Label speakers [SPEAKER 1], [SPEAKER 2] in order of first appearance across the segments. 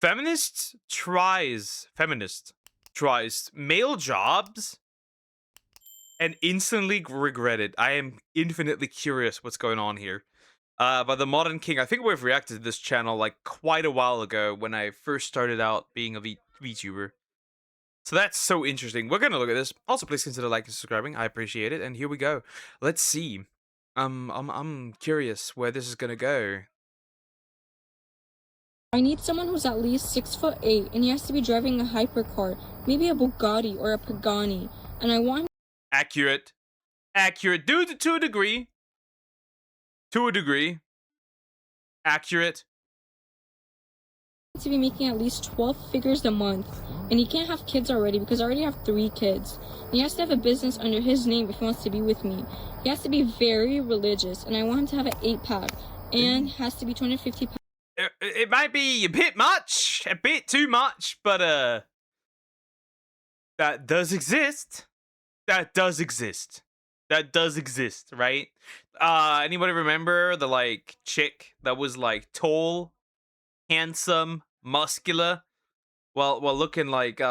[SPEAKER 1] Feminist tries male jobs and instantly regret it. I am infinitely curious what's going on here. By the Modern King, I think we've reacted to this channel like quite a while ago when I first started out being a VTuber. So that's so interesting. We're gonna look at this. Also, please consider liking and subscribing. I appreciate it. And here we go. Let's see. I'm curious where this is gonna go.
[SPEAKER 2] I need someone who's at least 6'8", and he has to be driving a hypercar, maybe a Bugatti or a Pagani. And I want him
[SPEAKER 1] Accurate. Accurate. Dude, to a degree. To a degree. Accurate.
[SPEAKER 2] to be making at least 12 figures a month. And he can't have kids already because I already have 3 kids. And he has to have a business under his name if he wants to be with me. He has to be very religious, and I want him to have an 8-pack. And has to be 250 pounds.
[SPEAKER 1] It might be a bit much, a bit too much, but that does exist. That does exist. That does exist, right? Anybody remember the like chick that was like tall, handsome, muscular, while looking like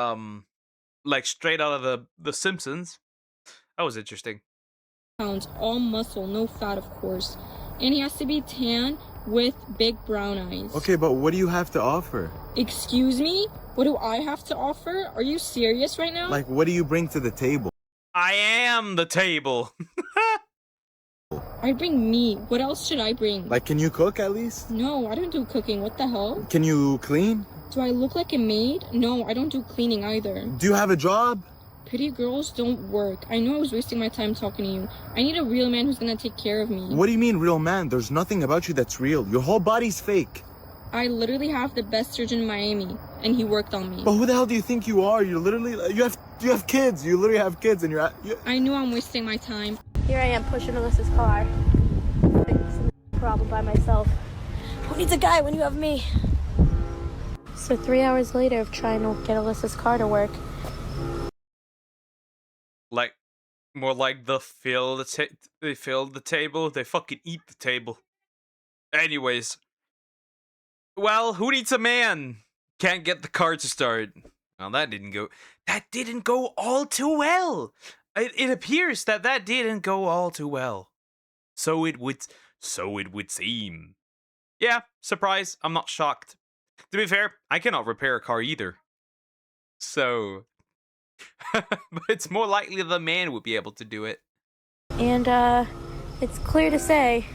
[SPEAKER 1] straight out of the Simpsons? That was interesting.
[SPEAKER 2] Pounds, all muscle, no fat, of course. And he has to be tan with big brown eyes.
[SPEAKER 3] Okay, but what do you have to offer?
[SPEAKER 2] Excuse me? What do I have to offer? Are you serious right now?
[SPEAKER 3] Like, what do you bring to the table?
[SPEAKER 1] I am the table.
[SPEAKER 2] I bring meat. What else should I bring?
[SPEAKER 3] Like, can you cook at least?
[SPEAKER 2] No, I don't do cooking. What the hell?
[SPEAKER 3] Can you clean?
[SPEAKER 2] Do I look like a maid? No, I don't do cleaning either.
[SPEAKER 3] Do you have a job?
[SPEAKER 2] Pretty girls don't work. I know I was wasting my time talking to you. I need a real man who's gonna take care of me.
[SPEAKER 3] What do you mean, real man? There's nothing about you that's real. Your whole body's fake.
[SPEAKER 2] I literally have the best surgeon in Miami, and he worked on me.
[SPEAKER 3] But who the hell do you think you are? You're literally, you have kids. You literally have kids, and you're
[SPEAKER 2] I knew I'm wasting my time.
[SPEAKER 4] Here I am pushing Alyssa's car. It's a problem by myself. Who needs a guy when you have me? So 3 hours later of trying to get Alyssa's car to work.
[SPEAKER 1] Like, more like they fill the table. They fucking eat the table. Anyways. Well, who needs a man? Can't get the car to start. Well, that didn't go all too well. It appears that didn't go all too well. So it would seem. Yeah, surprise. I'm not shocked. To be fair, I cannot repair a car either. So, but it's more likely the man would be able to do it.
[SPEAKER 4] And, it's clear to say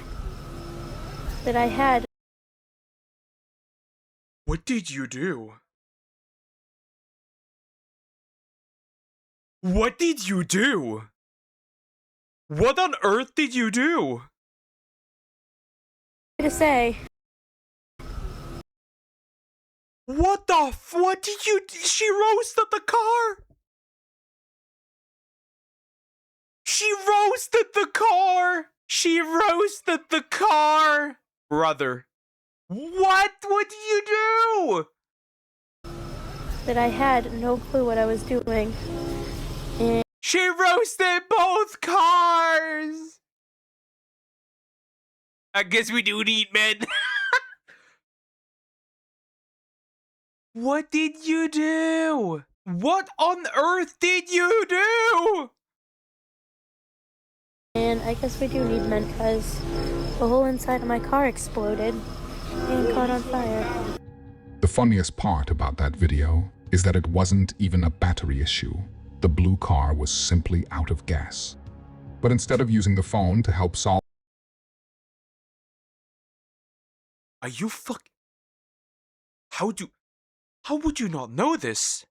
[SPEAKER 4] that I had...
[SPEAKER 1] What did you do? What did you do? What on earth did you do?
[SPEAKER 4] to say...
[SPEAKER 1] What did you... She roasted the car! She roasted the car! She roasted the car! Brother. What did you do?
[SPEAKER 4] that I had no clue what I was doing. And
[SPEAKER 1] She roasted both cars! I guess we do need men. What did you do? What on earth did you do?
[SPEAKER 4] I guess we do need men because the whole inside of my car exploded and caught on fire.
[SPEAKER 5] The funniest part about that video is that it wasn't even a battery issue. The blue car was simply out of gas. But instead of using the phone to help solve...
[SPEAKER 1] Are you How would you not know this?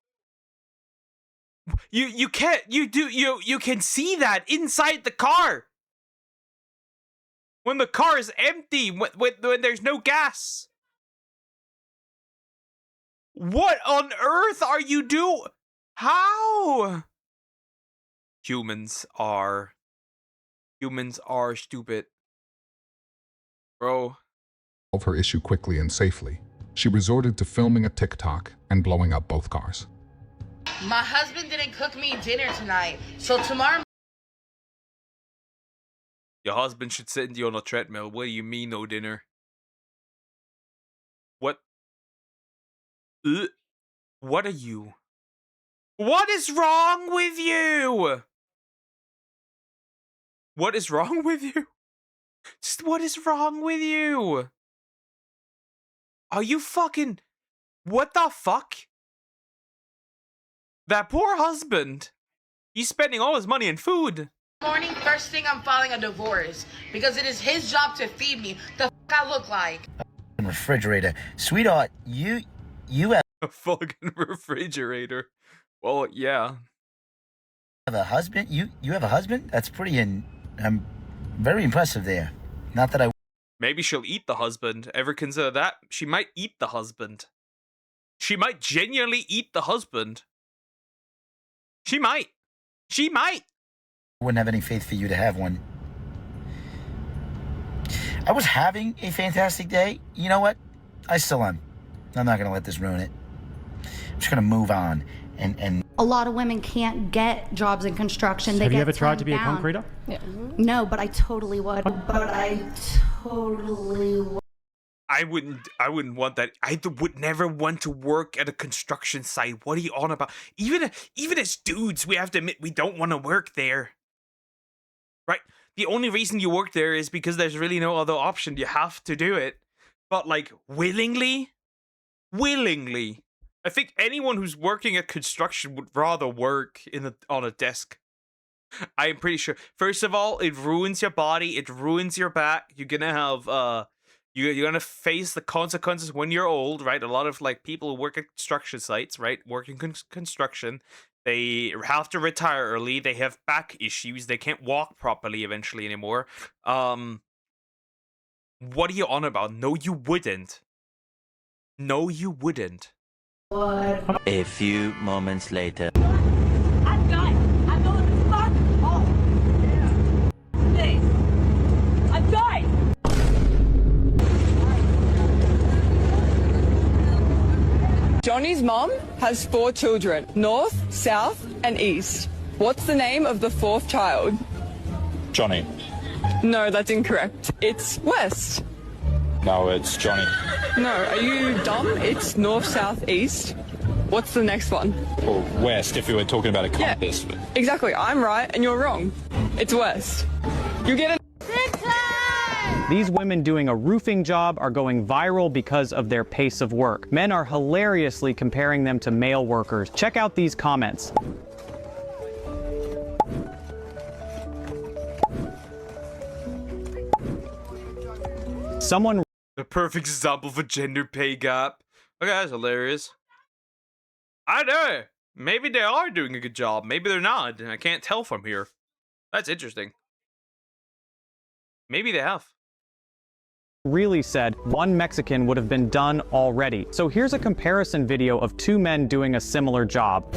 [SPEAKER 1] You can see that inside the car. When the car is empty, when there's no gas. What on earth are you doing? How? Humans are stupid. Bro.
[SPEAKER 5] solve her issue quickly and safely, she resorted to filming a TikTok and blowing up both cars.
[SPEAKER 6] My husband didn't cook me dinner tonight, so tomorrow...
[SPEAKER 1] Your husband should send you on a treadmill. What do you mean, no dinner? What? What are you? What is wrong with you? What is wrong with you? Just what is wrong with you? Are you fucking... What the fuck? That poor husband. He's spending all his money in food.
[SPEAKER 6] Morning, first thing I'm filing a divorce because it is his job to feed me. The f I look like.
[SPEAKER 7] Refrigerator. Sweetheart, you have
[SPEAKER 1] A fucking refrigerator. Well, yeah.
[SPEAKER 7] a husband? You have a husband? That's pretty I'm very impressive there. Not that I
[SPEAKER 1] Maybe she'll eat the husband. Ever consider that? She might eat the husband. She might genuinely eat the husband. She might. She might.
[SPEAKER 7] wouldn't have any faith for you to have one. I was having a fantastic day. You know what? I still am. I'm not going to let this ruin it. I'm just going to move on and
[SPEAKER 8] A lot of women can't get jobs in construction.
[SPEAKER 9] Have you ever tried to be a concreter?
[SPEAKER 8] Yeah. No, but I totally would.
[SPEAKER 1] I wouldn't want that. I would never want to work at a construction site. What are you on about? Even as dudes, we have to admit we don't want to work there. Right? The only reason you work there is because there's really no other option. You have to do it. But like willingly, I think anyone who's working at construction would rather work on a desk. I am pretty sure. First of all, it ruins your body. It ruins your back. You're gonna have you're gonna face the consequences when you're old, right? A lot of like people who work at construction sites, right, working construction, they have to retire early. They have back issues. They can't walk properly eventually anymore. What are you on about? No, you wouldn't. No, you wouldn't.
[SPEAKER 10] A few moments later.
[SPEAKER 11] I'm dying. I'm going to fuck. Oh, yeah. Please. I'm dying.
[SPEAKER 12] Johnny's mom has 4 children, north, south, and east. What's the name of the 4th child?
[SPEAKER 13] Johnny.
[SPEAKER 12] No, that's incorrect. It's west.
[SPEAKER 13] No, it's Johnny.
[SPEAKER 12] No, are you dumb? It's north, south, east. What's the next one?
[SPEAKER 13] Or west, if we were talking about a compass.
[SPEAKER 12] Yeah, exactly. I'm right and you're wrong. It's west. You get it?
[SPEAKER 9] These women doing a roofing job are going viral because of their pace of work. Men are hilariously comparing them to male workers. Check out these comments. Someone...
[SPEAKER 1] The perfect example of a gender pay gap. Okay, that's hilarious. I know. Maybe they are doing a good job. Maybe they're not. I can't tell from here. That's interesting. Maybe they have.
[SPEAKER 9] Really said one Mexican would have been done already. So here's a comparison video of 2 men doing a similar job.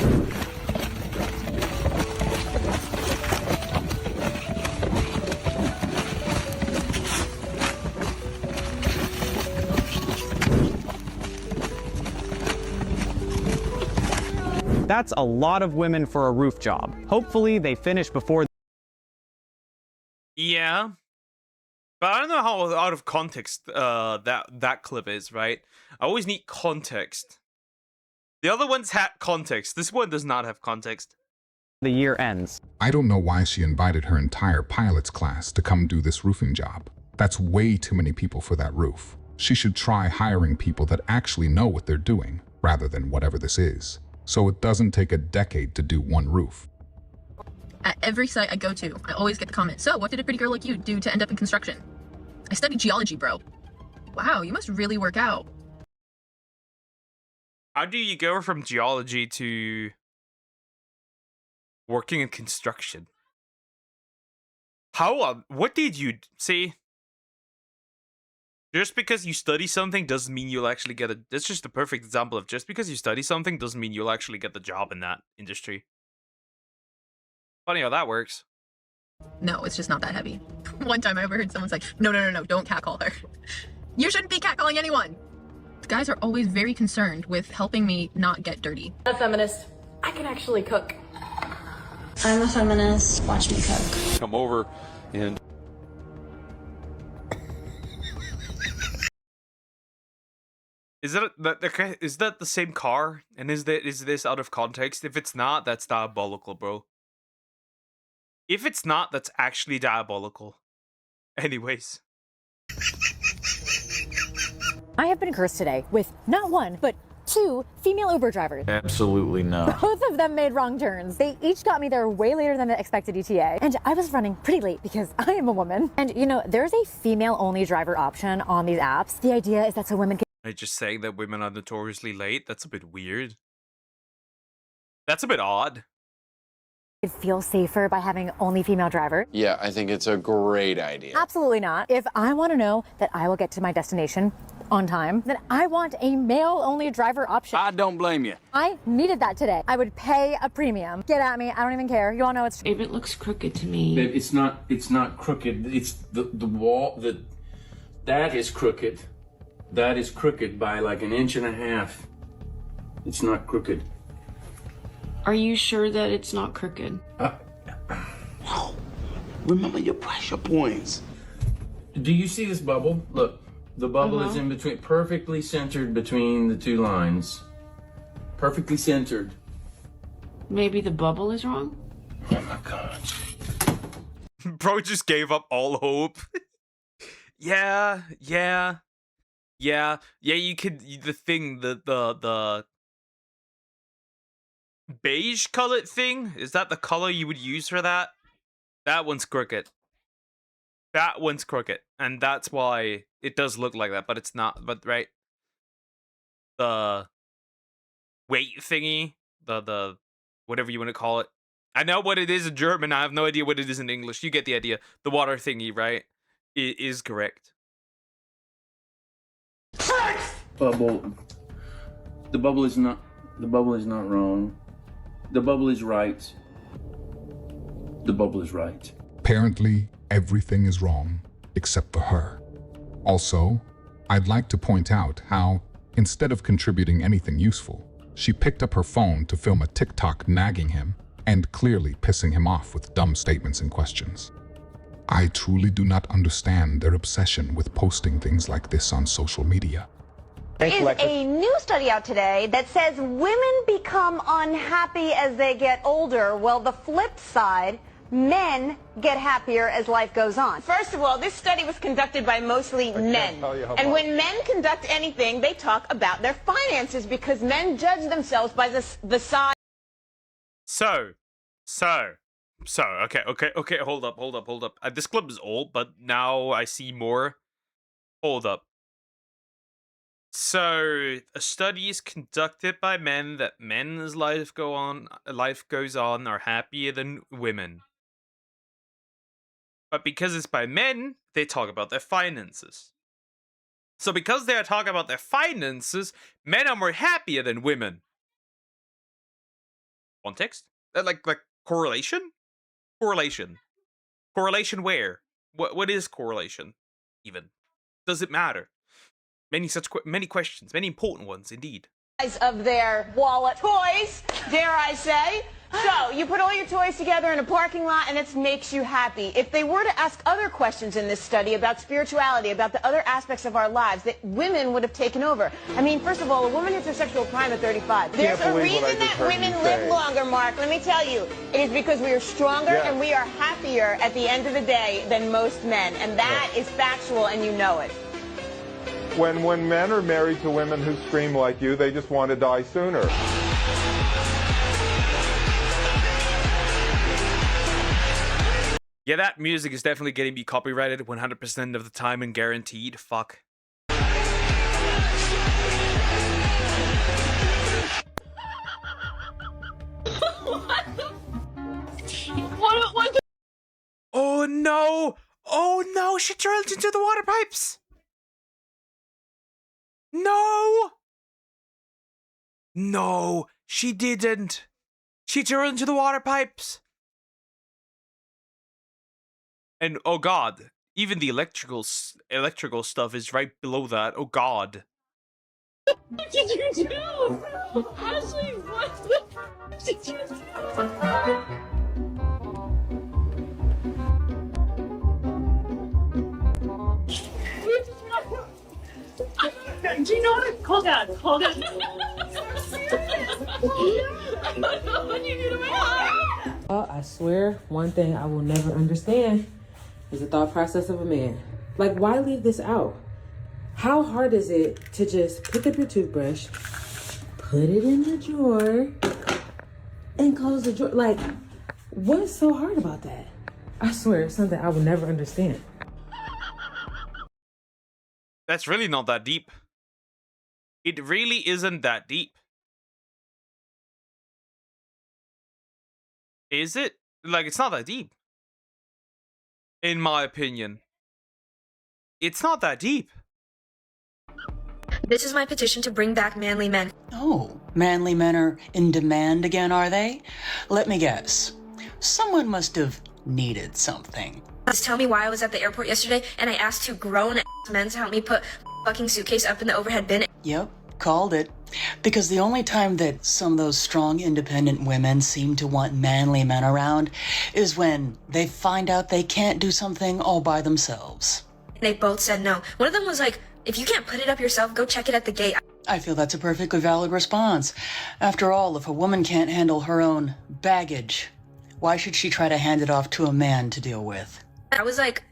[SPEAKER 9] That's a lot of women for a roof job. Hopefully they finish before...
[SPEAKER 1] Yeah. But I don't know how out of context that clip is, right? I always need context. The other ones had context. This one does not have context.
[SPEAKER 9] the year ends.
[SPEAKER 5] I don't know why she invited her entire pilot's class to come do this roofing job. That's way too many people for that roof. She should try hiring people that actually know what they're doing, rather than whatever this is. So it doesn't take a decade to do one roof.
[SPEAKER 14] At every site I go to, I always get the comment, so what did a pretty girl like you do to end up in construction? I studied geology, bro. Wow, you must really work out.
[SPEAKER 1] How do you go from geology to working in construction? How, what did you, see? Just because you study something doesn't mean you'll actually get a, that's just the perfect example of just because you study something doesn't mean you'll actually get the job in that industry. Funny how that works.
[SPEAKER 14] No, it's just not that heavy. One time I overheard someone's like, no, don't catcall her. You shouldn't be catcalling anyone. Guys are always very concerned with helping me not get dirty.
[SPEAKER 4] I'm a feminist. I can actually cook.
[SPEAKER 2] I'm a feminist. Watch me cook.
[SPEAKER 13] Come over and
[SPEAKER 1] Is that the same car? And is this out of context? If it's not, that's diabolical, bro. If it's not, that's actually diabolical. Anyways.
[SPEAKER 15] I have been cursed today with not one, but 2 female Uber drivers.
[SPEAKER 16] Absolutely not.
[SPEAKER 15] Both of them made wrong turns. They each got me there way later than the expected ETA. And I was running pretty late because I am a woman. And you know, there's a female-only driver option on these apps. The idea is that so women can...
[SPEAKER 1] I just saying that women are notoriously late? That's a bit weird. That's a bit odd.
[SPEAKER 15] feel safer by having only female drivers?
[SPEAKER 17] Yeah, I think it's a great idea.
[SPEAKER 15] Absolutely not. If I want to know that I will get to my destination on time, then I want a male-only driver option.
[SPEAKER 16] I don't blame you.
[SPEAKER 15] I needed that today. I would pay a premium. Get at me. I don't even care. You all know it's...
[SPEAKER 18] If it looks crooked to me.
[SPEAKER 19] Babe, it's not crooked. It's the wall, that is crooked. That is crooked by like 1.5 inches. It's not crooked.
[SPEAKER 18] Are you sure that it's not crooked?
[SPEAKER 17] Remember your pressure points.
[SPEAKER 19] Do you see this bubble? Look, the bubble is in between, perfectly centered between the two lines. Perfectly centered.
[SPEAKER 18] Maybe the bubble is wrong?
[SPEAKER 19] Oh my God.
[SPEAKER 1] Bro just gave up all hope. Yeah, you could, the beige colored thing, is that the color you would use for that? That one's crooked. That one's crooked, and that's why it does look like that, but it's not. But right, the weight thingy, the whatever you want to call it. I know what it is in German. I have no idea what it is in English. You get the idea. The water thingy, right? It is correct.
[SPEAKER 19] Bubble. The bubble is not wrong. The bubble is right. The bubble is right.
[SPEAKER 5] Apparently, everything is wrong, except for her. Also, I'd like to point out how, instead of contributing anything useful, she picked up her phone to film a TikTok nagging him and clearly pissing him off with dumb statements and questions. I truly do not understand their obsession with posting things like this on social media.
[SPEAKER 20] There is a new study out today that says women become unhappy as they get older. Well, the flip side, men get happier as life goes on.
[SPEAKER 21] First of all, this study was conducted by mostly men. And when men conduct anything, they talk about their finances because men judge themselves by the size.
[SPEAKER 1] So, okay, hold up. This clip is old, but now I see more. Hold up. So, a study is conducted by men that men as life goes on are happier than women. But because it's by men, they talk about their finances. So because they are talking about their finances, men are more happier than women. Context? Like correlation? Correlation. Correlation where? What is correlation, even? Does it matter? Many questions, many important ones, indeed.
[SPEAKER 21] Of their wallet. Toys, dare I say. So, you put all your toys together in a parking lot and it makes you happy. If they were to ask other questions in this study about spirituality, about the other aspects of our lives, that women would have taken over. I mean, first of all, a woman hits her sexual prime at 35. There's a reason that women live longer, Mark. Let me tell you. It is because we are stronger and we are happier at the end of the day than most men. And that is factual and you know it.
[SPEAKER 22] When men are married to women who scream like you, they just want to die sooner.
[SPEAKER 1] Yeah, that music is definitely getting me copyrighted 100% of the time and guaranteed. Fuck.
[SPEAKER 11] What?
[SPEAKER 1] Oh no! Oh no! She drilled into the water pipes! No! No, she didn't. She drilled into the water pipes. And oh god, even the electrical stuff is right below that. Oh god.
[SPEAKER 11] What did you do? Ashley, what the f did you do? Do you know what? Call dad. Call dad.
[SPEAKER 3] I swear, one thing I will never understand is the thought process of a man. Like, why leave this out? How hard is it to just pick up your toothbrush, put it in the drawer, and close the drawer? Like, what's so hard about that? I swear, it's something I will never understand.
[SPEAKER 1] That's really not that deep. It really isn't that deep. Is it? Like, it's not that deep. In my opinion. It's not that deep.
[SPEAKER 6] This is my petition to bring back manly men.
[SPEAKER 23] Oh, manly men are in demand again, are they? Let me guess. Someone must have needed something.
[SPEAKER 6] Just tell me why I was at the airport yesterday and I asked two grown men to help me put fucking suitcase up in the overhead bin.
[SPEAKER 23] Yep, called it. Because the only time that some of those strong, independent women seem to want manly men around is when they find out they can't do something all by themselves.
[SPEAKER 6] They both said no. One of them was like, if you can't put it up yourself, go check it at the gate.
[SPEAKER 23] I feel that's a perfectly valid response. After all, if a woman can't handle her own baggage, why should she try to hand it off to a man to deal with?
[SPEAKER 6] I was like,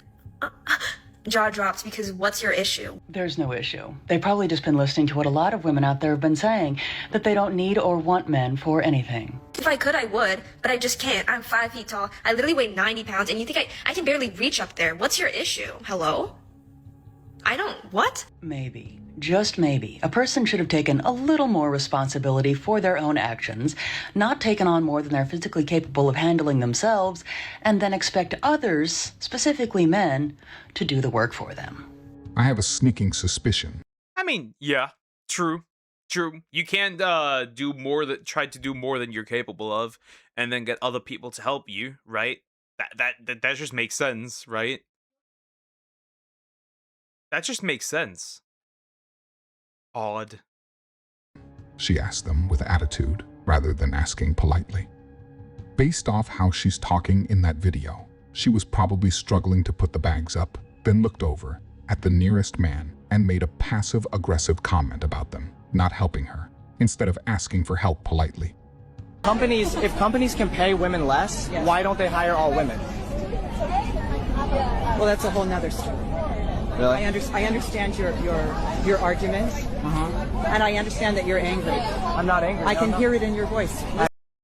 [SPEAKER 6] jaw dropped, because what's your issue?
[SPEAKER 23] There's no issue. They've probably just been listening to what a lot of women out there have been saying, that they don't need or want men for anything.
[SPEAKER 6] If I could, I would, but I just can't. I'm 5 feet tall. I literally weigh 90 pounds, and you think I can barely reach up there. What's your issue? Hello? I don't... What?
[SPEAKER 23] Maybe, just maybe, a person should have taken a little more responsibility for their own actions, not taken on more than they're physically capable of handling themselves, and then expect others, specifically men, to do the work for them.
[SPEAKER 5] I have a sneaking suspicion.
[SPEAKER 1] I mean, yeah, true. True. You can't try to do more than you're capable of, and then get other people to help you, right? That just makes sense, right? That just makes sense. Odd.
[SPEAKER 5] She asked them with attitude, rather than asking politely. Based off how she's talking in that video, she was probably struggling to put the bags up, then looked over at the nearest man and made a passive-aggressive comment about them, not helping her, instead of asking for help politely.
[SPEAKER 24] If companies can pay women less, why don't they hire all women?
[SPEAKER 25] Well, that's a whole nother story.
[SPEAKER 24] Really?
[SPEAKER 25] I understand your argument, and I understand that you're angry.
[SPEAKER 24] I'm not angry.
[SPEAKER 25] I can hear it in your voice.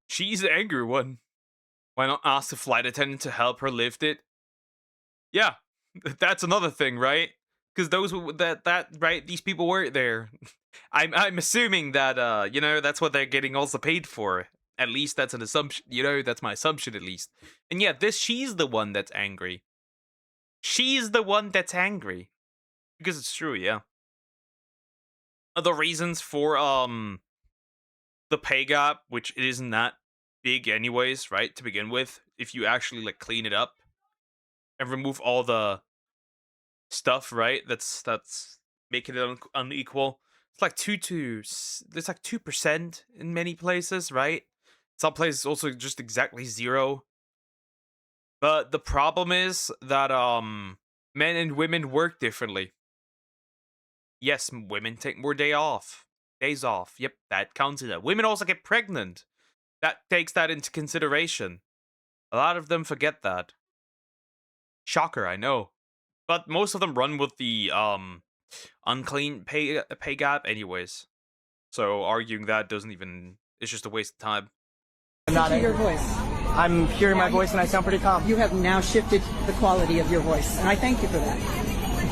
[SPEAKER 1] She's the angry one. Why not ask the flight attendant to help her lift it? Yeah, that's another thing, right? Because right, these people weren't there. I'm assuming that that's what they're getting also paid for. At least that's an assumption. That's my assumption at least. And yeah, she's the one that's angry. She's the one that's angry. Because it's true, yeah. The reasons for the pay gap, which it isn't that big anyways, right, to begin with, if you actually clean it up and remove all the stuff, right, that's making it unequal. It's like 2% in many places, right? Some places also just exactly 0. But the problem is that men and women work differently. Yes, women take more days off. Yep, that counts in that. Women also get pregnant. That takes that into consideration. A lot of them forget that. Shocker, I know. But most of them run with the unclean pay gap anyways. So arguing that it's just a waste of time.
[SPEAKER 25] Listen to your voice.
[SPEAKER 24] I'm hearing my voice and I sound pretty calm.
[SPEAKER 25] You have now shifted the quality of your voice, and I thank you for that.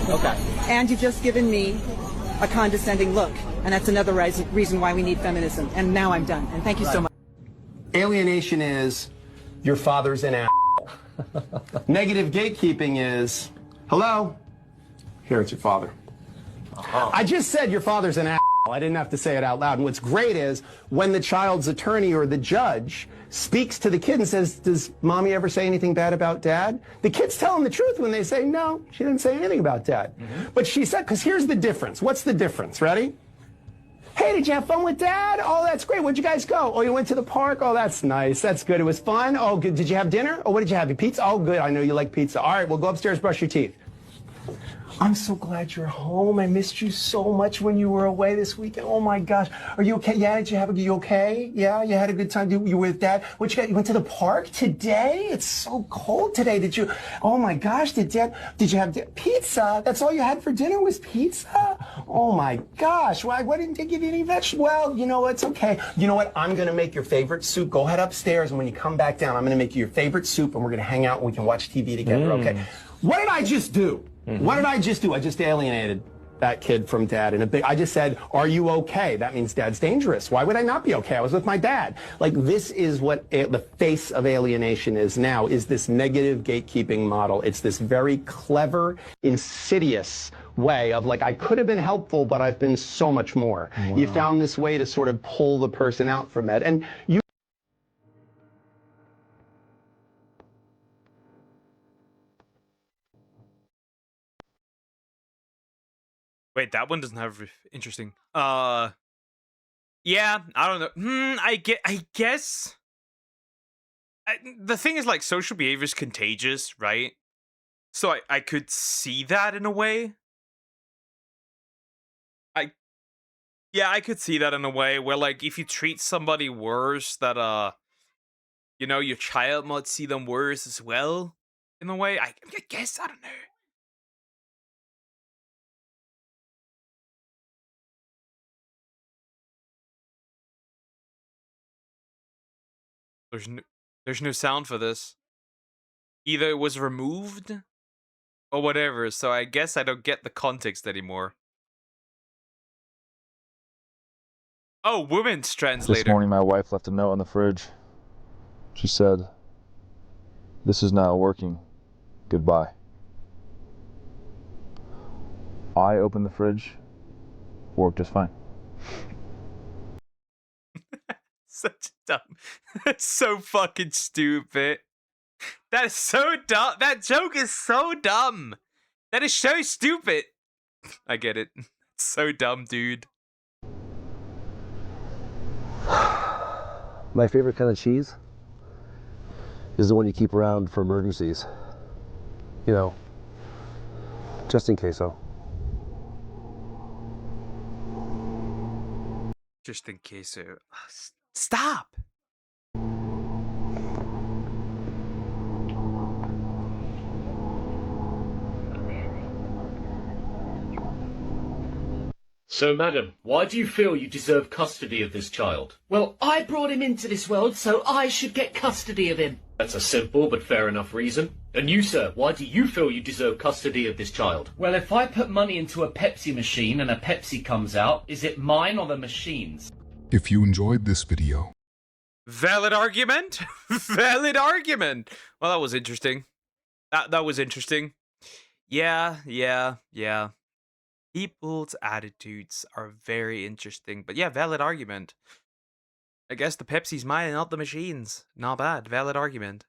[SPEAKER 24] Okay.
[SPEAKER 25] And you've just given me a condescending look, and that's another reason why we need feminism. And now I'm done, and thank you so much.
[SPEAKER 26] Alienation is your father's an asshole. Negative gatekeeping is, hello, here it's your father. I just said your father's an asshole. I didn't have to say it out loud. And what's great is when the child's attorney or the judge speaks to the kid and says, does mommy ever say anything bad about dad? The kid's telling the truth when they say, no, she didn't say anything about dad. But she said, because here's the difference. What's the difference? Ready? Hey, did you have fun with dad? Oh, that's great. Where'd you guys go? Oh, you went to the park? Oh, that's nice. That's good. It was fun. Oh, good. Did you have dinner? Oh, what did you have? Pizza? Oh, good. I know you like pizza. All right, well, go upstairs, brush your teeth. I'm so glad you're home. I missed you so much when you were away this weekend. Oh my gosh. Are you okay? Yeah, you okay? Yeah, you had a good time. You were with Dad? You went to the park today? It's so cold today. Oh my gosh, did you have pizza? That's all you had for dinner was pizza? Oh my gosh. Why didn't they give you any vegetables? Well, you know what? It's okay. You know what? I'm going to make your favorite soup. Go head upstairs, and when you come back down, I'm going to make you your favorite soup, and we're going to hang out and we can watch TV together, okay? What did I just do? What did I just do? I just alienated that kid from Dad. I just said, are you okay? That means Dad's dangerous. Why would I not be okay? I was with my dad. Like, this is what the face of alienation is now, is this negative gatekeeping model. It's this very clever, insidious way of, like, I could have been helpful, but I've been so much more. Wow. You found this way to sort of pull the person out from it. And you
[SPEAKER 1] Wait, that one doesn't have interesting. Yeah, I don't know. I guess. The thing is, like, social behavior is contagious, right? So I could see that in a way. I could see that in a way where, like, if you treat somebody worse, that you know, your child might see them worse as well. In a way, I guess, I don't know. There's no sound for this. Either it was removed or whatever, so I guess I don't get the context anymore. Oh, women's translator.
[SPEAKER 7] This morning my wife left a note on the fridge. She said, "This is not working. Goodbye." I opened the fridge. Worked just fine.
[SPEAKER 1] Such dumb. That's so fucking stupid. That is so dumb. That joke is so dumb. That is so stupid. I get it. It's so dumb, dude.
[SPEAKER 8] My favorite kind of cheese is the one you keep around for emergencies. You know, just in case, though.
[SPEAKER 1] Just in case. Stop.
[SPEAKER 9] So, madam, why do you feel you deserve custody of this child?
[SPEAKER 10] Well, I brought him into this world, so I should get custody of him.
[SPEAKER 9] That's a simple but fair enough reason. And you, sir, why do you feel you deserve custody of this child?
[SPEAKER 10] Well, if I put money into a Pepsi machine and a Pepsi comes out, is it mine or the machine's?
[SPEAKER 5] If you enjoyed this video...
[SPEAKER 1] Valid argument? Valid argument! Well, that was interesting. That was interesting. Yeah. People's attitudes are very interesting. But yeah, valid argument. I guess the Pepsi's mine and not the machine's. Not bad. Valid argument.